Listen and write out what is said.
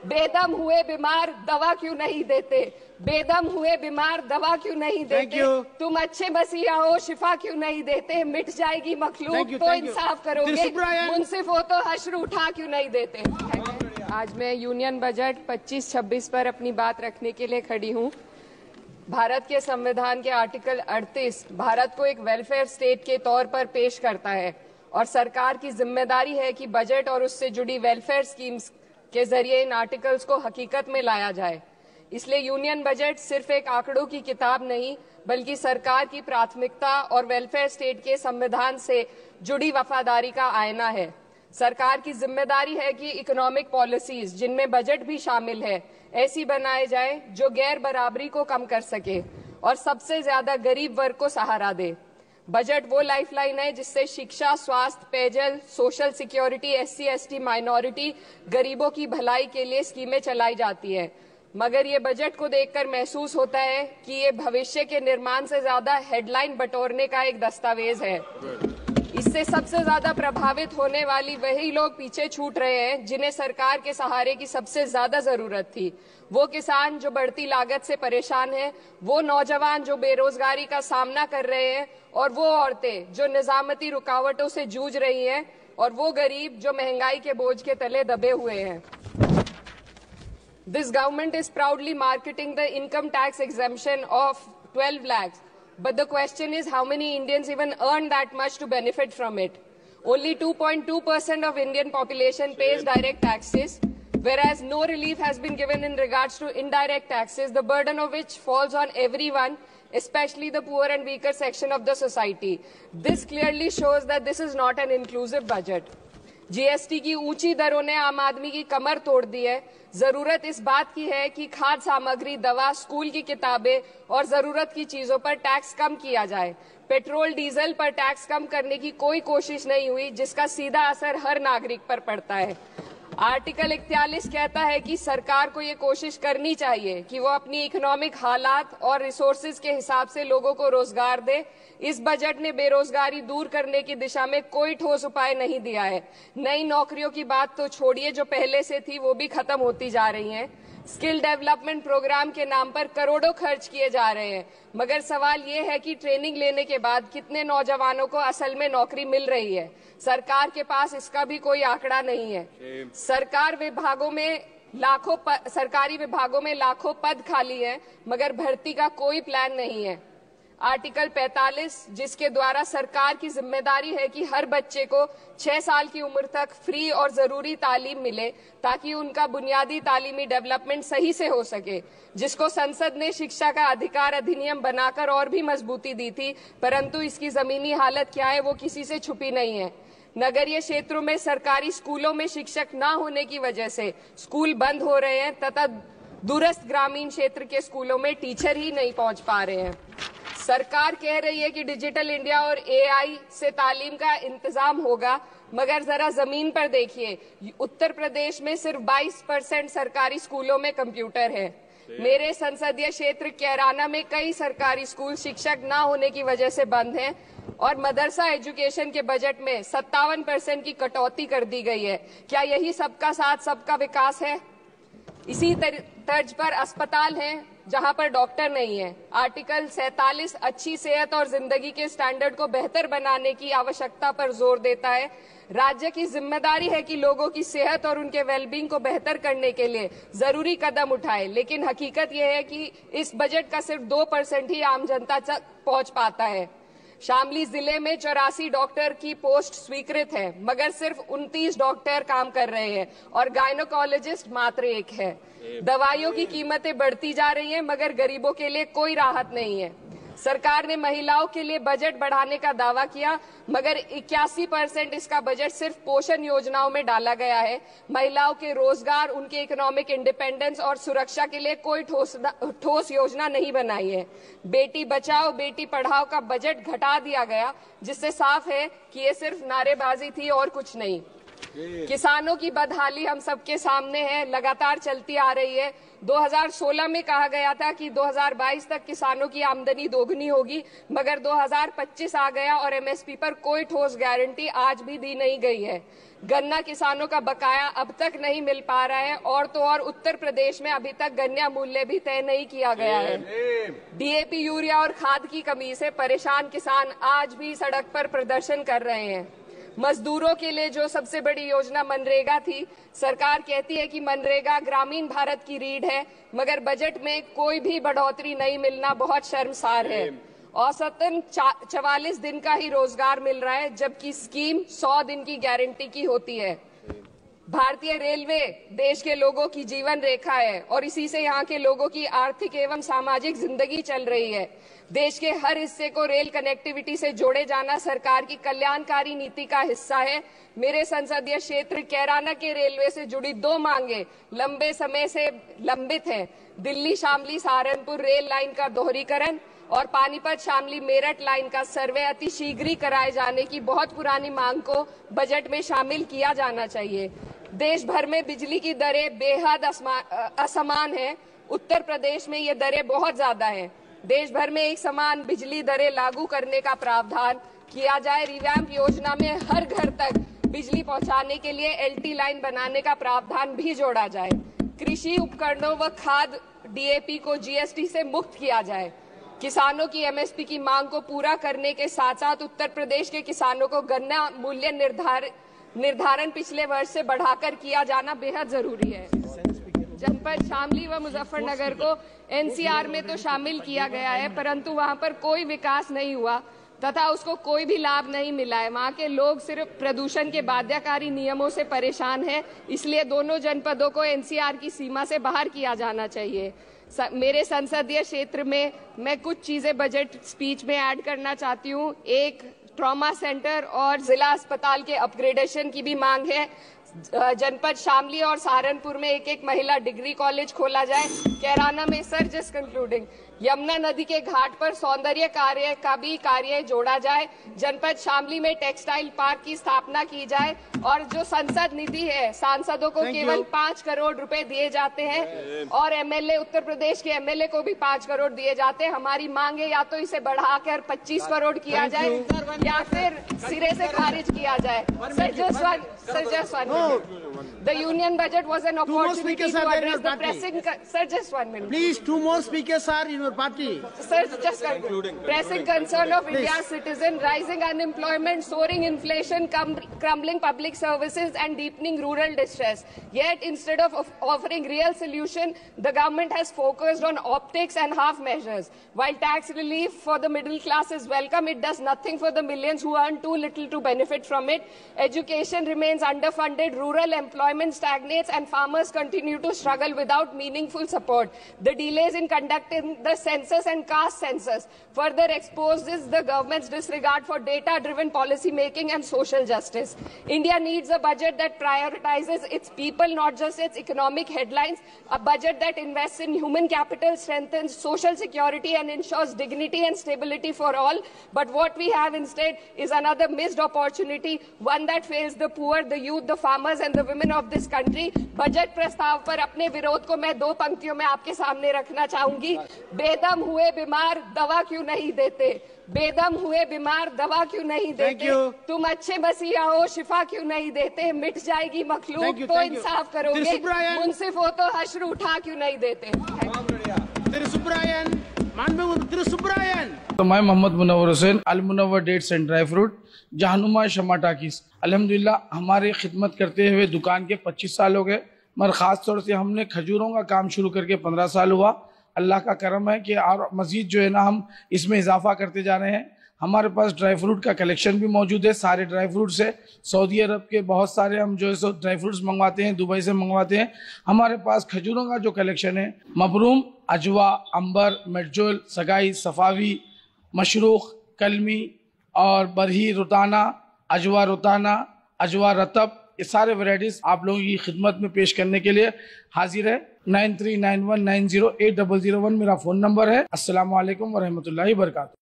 बेदम हुए बीमार दवा क्यों नहीं देते? बेदम हुए बीमार दवा क्यों नहीं देते? तुम अच्छे मसीहा हो, शिफा क्यों नहीं देते? मिट जाएगी मखलूक तो इंसाफ करोगे, मुंसिफ हो तो हश्र उठा क्यों नहीं देते? आज मैं यूनियन बजट 25-26 पर अपनी बात रखने के लिए खड़ी हूँ। भारत के संविधान के आर्टिकल 38 भारत को एक वेलफेयर स्टेट के तौर पर पेश करता है और सरकार की जिम्मेदारी है कि बजट और उससे जुड़ी वेलफेयर स्कीम्स के जरिए इन आर्टिकल्स को हकीकत में लाया जाए। इसलिए यूनियन बजट सिर्फ एक आंकड़ों की किताब नहीं, बल्कि सरकार की प्राथमिकता और वेलफेयर स्टेट के संविधान से जुड़ी वफादारी का आईना है। सरकार की जिम्मेदारी है कि इकोनॉमिक पॉलिसीज, जिनमें बजट भी शामिल है, ऐसी बनाए जाए जो गैर बराबरी को कम कर सके और सबसे ज्यादा गरीब वर्ग को सहारा दे। बजट वो लाइफलाइन है जिससे शिक्षा, स्वास्थ्य, पेयजल, सोशल सिक्योरिटी, SC/ST माइनॉरिटी, गरीबों की भलाई के लिए स्कीमें चलाई जाती है। मगर ये बजट को देखकर महसूस होता है कि ये भविष्य के निर्माण से ज्यादा हेडलाइन बटोरने का एक दस्तावेज है। इससे सबसे ज्यादा प्रभावित होने वाली वही लोग पीछे छूट रहे हैं जिन्हें सरकार के सहारे की सबसे ज्यादा जरूरत थी। वो किसान जो बढ़ती लागत से परेशान हैं, वो नौजवान जो बेरोजगारी का सामना कर रहे हैं और वो औरतें जो निजामती रुकावटों से जूझ रही हैं और वो गरीब जो महंगाई के बोझ के तले दबे हुए हैं। This government is proudly marketing the income tax exemption of 12 lakhs. But the question is, how many Indians even earn that much to benefit from it? Only 2.2% of Indian population pays direct taxes, whereas no relief has been given in regards to indirect taxes, the burden of which falls on everyone, especially the poor and weaker section of the society. This clearly shows that this is not an inclusive budget. GST की ऊंची दरों ने आम आदमी की कमर तोड़ दी है। जरूरत इस बात की है कि खाद्य सामग्री, दवा, स्कूल की किताबें और जरूरत की चीजों पर टैक्स कम किया जाए। पेट्रोल, डीजल पर टैक्स कम करने की कोई कोशिश नहीं हुई, जिसका सीधा असर हर नागरिक पर पड़ता है। आर्टिकल 41 कहता है कि सरकार को ये कोशिश करनी चाहिए कि वो अपनी इकोनॉमिक हालात और रिसोर्सेज के हिसाब से लोगों को रोजगार दे। इस बजट ने बेरोजगारी दूर करने की दिशा में कोई ठोस उपाय नहीं दिया है। नई नौकरियों की बात तो छोड़िए, जो पहले से थी वो भी खत्म होती जा रही हैं। स्किल डेवलपमेंट प्रोग्राम के नाम पर करोड़ों खर्च किए जा रहे हैं, मगर सवाल ये है कि ट्रेनिंग लेने के बाद कितने नौजवानों को असल में नौकरी मिल रही है। सरकार के पास इसका भी कोई आंकड़ा नहीं है। सरकारी विभागों में लाखों पद खाली हैं, मगर भर्ती का कोई प्लान नहीं है। आर्टिकल 45, जिसके द्वारा सरकार की जिम्मेदारी है कि हर बच्चे को 6 साल की उम्र तक फ्री और जरूरी तालीम मिले ताकि उनका बुनियादी तालीमी डेवलपमेंट सही से हो सके, जिसको संसद ने शिक्षा का अधिकार अधिनियम बनाकर और भी मजबूती दी थी, परंतु इसकी जमीनी हालत क्या है वो किसी से छुपी नहीं है। नगरीय क्षेत्रों में सरकारी स्कूलों में शिक्षक न होने की वजह से स्कूल बंद हो रहे हैं तथा दूरस्थ ग्रामीण क्षेत्र के स्कूलों में टीचर ही नहीं पहुंच पा रहे हैं। सरकार कह रही है कि डिजिटल इंडिया और AI से तालीम का इंतजाम होगा, मगर जरा जमीन पर देखिए, उत्तर प्रदेश में सिर्फ 22% सरकारी स्कूलों में कंप्यूटर है। मेरे संसदीय क्षेत्र कैराना में कई सरकारी स्कूल शिक्षक न होने की वजह से बंद हैं और मदरसा एजुकेशन के बजट में 57% की कटौती कर दी गई है। क्या यही सबका साथ सबका विकास है? इसी तर्ज पर अस्पताल हैं जहां पर डॉक्टर नहीं है। आर्टिकल 47 अच्छी सेहत और जिंदगी के स्टैंडर्ड को बेहतर बनाने की आवश्यकता पर जोर देता है। राज्य की जिम्मेदारी है कि लोगों की सेहत और उनके वेलबींग को बेहतर करने के लिए जरूरी कदम उठाए, लेकिन हकीकत यह है कि इस बजट का सिर्फ 2% ही आम जनता तक पहुंच पाता है। शामली जिले में 84 डॉक्टर की पोस्ट स्वीकृत है, मगर सिर्फ 29 डॉक्टर काम कर रहे हैं और गायनोकोलॉजिस्ट मात्र 1 है। दवाइयों की कीमतें बढ़ती जा रही हैं, मगर गरीबों के लिए कोई राहत नहीं है। सरकार ने महिलाओं के लिए बजट बढ़ाने का दावा किया, मगर 81% इसका बजट सिर्फ पोषण योजनाओं में डाला गया है। महिलाओं के रोजगार, उनके इकोनॉमिक इंडिपेंडेंस और सुरक्षा के लिए कोई ठोस योजना नहीं बनाई है। बेटी बचाओ बेटी पढ़ाओ का बजट घटा दिया गया, जिससे साफ है कि ये सिर्फ नारेबाजी थी और कुछ नहीं। किसानों की बदहाली हम सबके सामने है, लगातार चलती आ रही है। 2016 में कहा गया था कि 2022 तक किसानों की आमदनी दोगुनी होगी, मगर 2025 आ गया और एमएसपी पर कोई ठोस गारंटी आज भी दी नहीं गई है। गन्ना किसानों का बकाया अब तक नहीं मिल पा रहा है और तो और उत्तर प्रदेश में अभी तक गन्ना मूल्य भी तय नहीं किया गया है। डीएपी, यूरिया और खाद की कमी से परेशान किसान आज भी सड़क पर प्रदर्शन कर रहे हैं। मजदूरों के लिए जो सबसे बड़ी योजना मनरेगा थी, सरकार कहती है कि मनरेगा ग्रामीण भारत की रीढ़ है, मगर बजट में कोई भी बढ़ोतरी नहीं मिलना बहुत शर्मसार है। औसतन 44 दिन का ही रोजगार मिल रहा है, जबकि स्कीम 100 दिन की गारंटी की होती है। भारतीय रेलवे देश के लोगों की जीवन रेखा है और इसी से यहाँ के लोगों की आर्थिक एवं सामाजिक जिंदगी चल रही है। देश के हर हिस्से को रेल कनेक्टिविटी से जोड़े जाना सरकार की कल्याणकारी नीति का हिस्सा है। मेरे संसदीय क्षेत्र कैराना के रेलवे से जुड़ी 2 मांगे लंबे समय से लंबित हैं। दिल्ली शामली सहारनपुर रेल लाइन का दोहरीकरण और पानीपत शामली मेरठ लाइन का सर्वे अति शीघ्र कराए जाने की बहुत पुरानी मांग को बजट में शामिल किया जाना चाहिए। देश भर में बिजली की दरें बेहद असमान है। उत्तर प्रदेश में ये दरें बहुत ज्यादा हैं। देश भर में एक समान बिजली दरें लागू करने का प्रावधान किया जाए। रिवैम्प योजना में हर घर तक बिजली पहुंचाने के लिए एलटी लाइन बनाने का प्रावधान भी जोड़ा जाए। कृषि उपकरणों व खाद डीएपी को जीएसटी से मुक्त किया जाए। किसानों की एमएसपी की मांग को पूरा करने के साथ साथ उत्तर प्रदेश के किसानों को गन्ना मूल्य निर्धारण पिछले वर्ष से बढ़ाकर किया जाना बेहद जरूरी है। जनपद शामली व मुजफ्फरनगर को एनसीआर में तो शामिल किया गया है, परंतु वहां पर कोई विकास नहीं हुआ तथा उसको कोई भी लाभ नहीं मिला है। वहां के लोग सिर्फ प्रदूषण के बाध्यकारी नियमों से परेशान हैं, इसलिए दोनों जनपदों को एनसीआर की सीमा से बाहर किया जाना चाहिए। मेरे संसदीय क्षेत्र में मैं कुछ चीजें बजट स्पीच में ऐड करना चाहती हूँ। एक, ट्रॉमा सेंटर और जिला अस्पताल के अपग्रेडेशन की भी मांग है। जनपद शामली और सहारनपुर में एक महिला डिग्री कॉलेज खोला जाए। कैराना में सर जस्ट कंक्लूडिंग, यमुना नदी के घाट पर सौंदर्य कार्य का भी कार्य जोड़ा जाए। जनपद शामली में टेक्सटाइल पार्क की स्थापना की जाए और जो संसद निधि है, सांसदों को केवल 5 करोड़ रुपए दिए जाते हैं और एमएलए, उत्तर प्रदेश के एमएलए को भी 5 करोड़ दिए जाते हैं। हमारी मांग है या तो इसे बढ़ाकर 25 करोड़ किया जाए या फिर सिरे से खारिज किया जाए। The union budget was an opportunity to address the pressing. Sir, just 1 minute. Please, 2 more speakers are in your party. Sir, just concluding. Pressing concern of India's citizen, rising unemployment, soaring inflation, crumbling public services, and deepening rural distress. Yet, instead of offering real solution, the government has focused on optics and half measures. While tax relief for the middle class is welcome, it does nothing for the millions who earn too little to benefit from it. Education remains underfunded, rural employment stagnates, and farmers continue to struggle without meaningful support. The delays in conducting the census and caste census further exposes the government's disregard for data-driven policy making and social justice. India needs a budget that prioritizes its people, not just its economic headlines. A budget that invests in human capital, strengthens social security, and ensures dignity and stability for all. But what we have instead is another missed opportunity, one that fails the poor, the youth, the farmers, and the women of this country. Budget प्रस्ताव पर अपने विरोध को मैं 2 पंक्तियों में आपके सामने रखना चाहूंगी। बेदम हुए बीमार दवा क्यों नहीं देते? बेदम हुए बीमार दवा क्यों नहीं देते? तुम अच्छे मसीहा हो, शिफा क्यों नहीं देते? मिट जाएगी मखलूक तो इंसाफ करोगे, मुंसिफ हो तो हश्र उठा क्यों नहीं देते? तो मैं Mohammad Munawwar Hussain, Al Munawwar dates and dry fruit, Jahanuma Shama talkies. अल्हम्दुलिल्लाह हमारी खिदमत करते हुए दुकान के 25 साल हो गए, मगर ख़ास तौर से हमने खजूरों का काम शुरू करके 15 साल हुआ। अल्लाह का करम है कि और मज़ीद जो है ना हम इसमें इजाफा करते जा रहे हैं। हमारे पास ड्राई फ्रूट का कलेक्शन भी मौजूद है। सारे ड्राई फ्रूट से सऊदी अरब के बहुत सारे हम जो है सो ड्राई फ्रूट्स मंगवाते हैं, दुबई से मंगवाते हैं। हमारे पास खजूरों का जो कलेक्शन है, मबरूम, अजवा, अंबर, मेडजोल, सगाई, सफावी, मशरूख, कलमी और बरही रुताना, अजवा रुताना, अजवा रतब, ये सारे वैरायटीज आप लोगों की खिदमत में पेश करने के लिए हाजिर है। 9391908001 मेरा फ़ोन नंबर है। अस्सलामु अलैकुम वरहमतुल्लाहि वबरकातुहू।